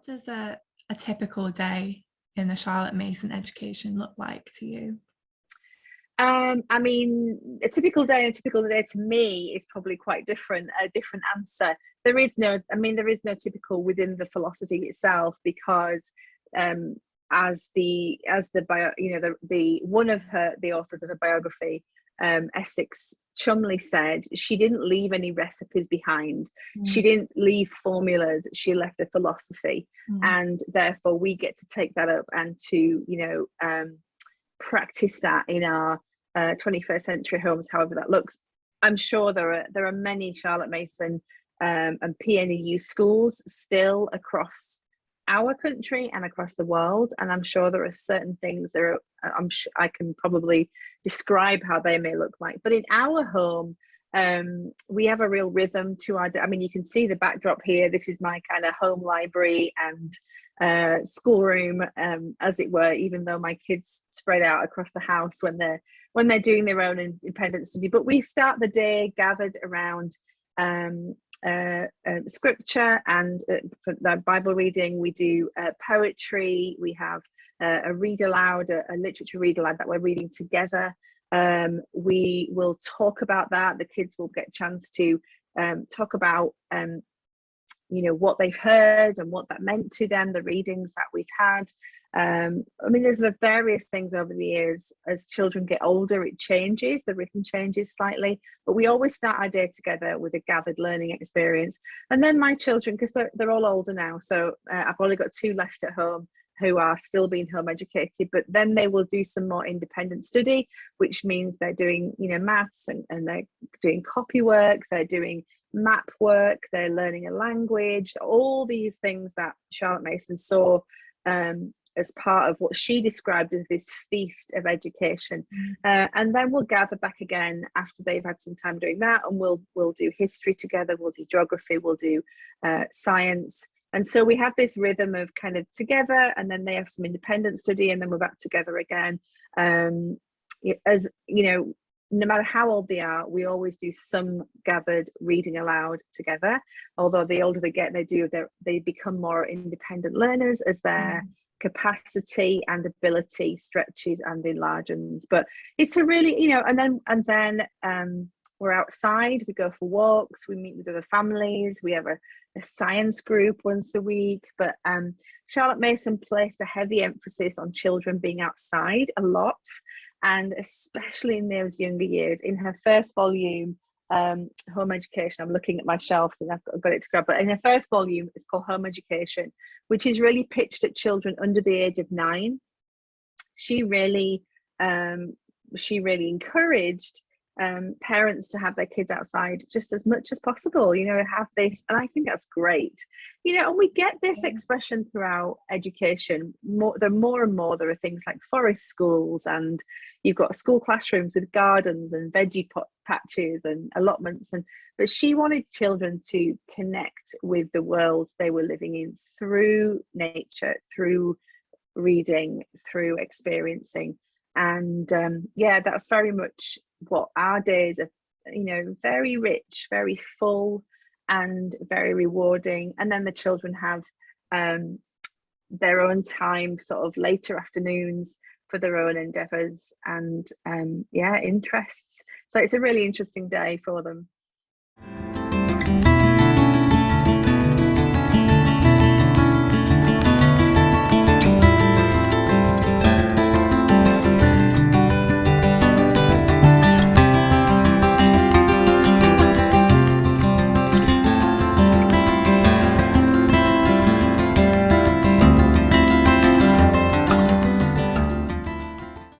does a typical day in the Charlotte Mason education look like to you? I mean, a typical day to me is probably quite different, a different answer. There is no, I mean, there is no typical within the philosophy itself, because as the bio, you know, the one of the authors of her biography, Essex Chumley, said she didn't leave any recipes behind. She didn't leave formulas. She left a philosophy, and therefore we get to take that up and to, you know, practice that in our 21st century homes, however that looks. I'm sure there are many Charlotte Mason and PNEU schools still across our country and across the world, and I'm sure there are certain things there are, I'm sure I can probably describe how they may look like, but in our home we have a real rhythm to our, I mean, you can see the backdrop here. This is my kind of home library and schoolroom, as it were, even though my kids spread out across the house when they're doing their own independent study. But we start the day gathered around scripture, and for the Bible reading we do poetry. We have a read aloud, a literature read aloud that we're reading together. We will talk about that. The kids will get a chance to talk about you know, what they've heard and what that meant to them, the readings that we've had. I mean, there's various things over the years. As children get older, it changes, the rhythm changes slightly, but we always start our day together with a gathered learning experience. And then my children, because they're all older now, so I've only got 2 left at home who are still being home educated, but then they will do some more independent study, which means they're doing, you know, maths, and they're doing copy work, they're doing map work, they're learning a language, all these things that Charlotte Mason saw as part of what she described as this feast of education. And then we'll gather back again after they've had some time doing that, and we'll do history together, we'll do geography, we'll do science. And so we have this rhythm of kind of together, and then they have some independent study, and then we're back together again. As you know, no matter how old they are, we always do some gathered reading aloud together. Although the older they get, they become more independent learners as their capacity and ability stretches and enlarges. But it's a really, you know, and then we're outside, we go for walks, we meet with other families, we have a science group once a week. But Charlotte Mason placed a heavy emphasis on children being outside a lot, and especially in those younger years. In her first volume, Home Education, I'm looking at my shelves and I've got it to grab, but in her first volume, it's called Home Education, which is really pitched at children under the age of 9. She really encouraged parents to have their kids outside just as much as possible, you know, have this, and I think that's great, you know. And we get this expression throughout education. More and more there are things like forest schools, and you've got school classrooms with gardens and veggie patches and allotments, but she wanted children to connect with the world they were living in through nature, through reading, through experiencing. And yeah, that's very much what our days are, you know, very rich, very full and very rewarding. And then the children have their own time, sort of later afternoons, for their own endeavours and yeah, interests. So it's a really interesting day for them.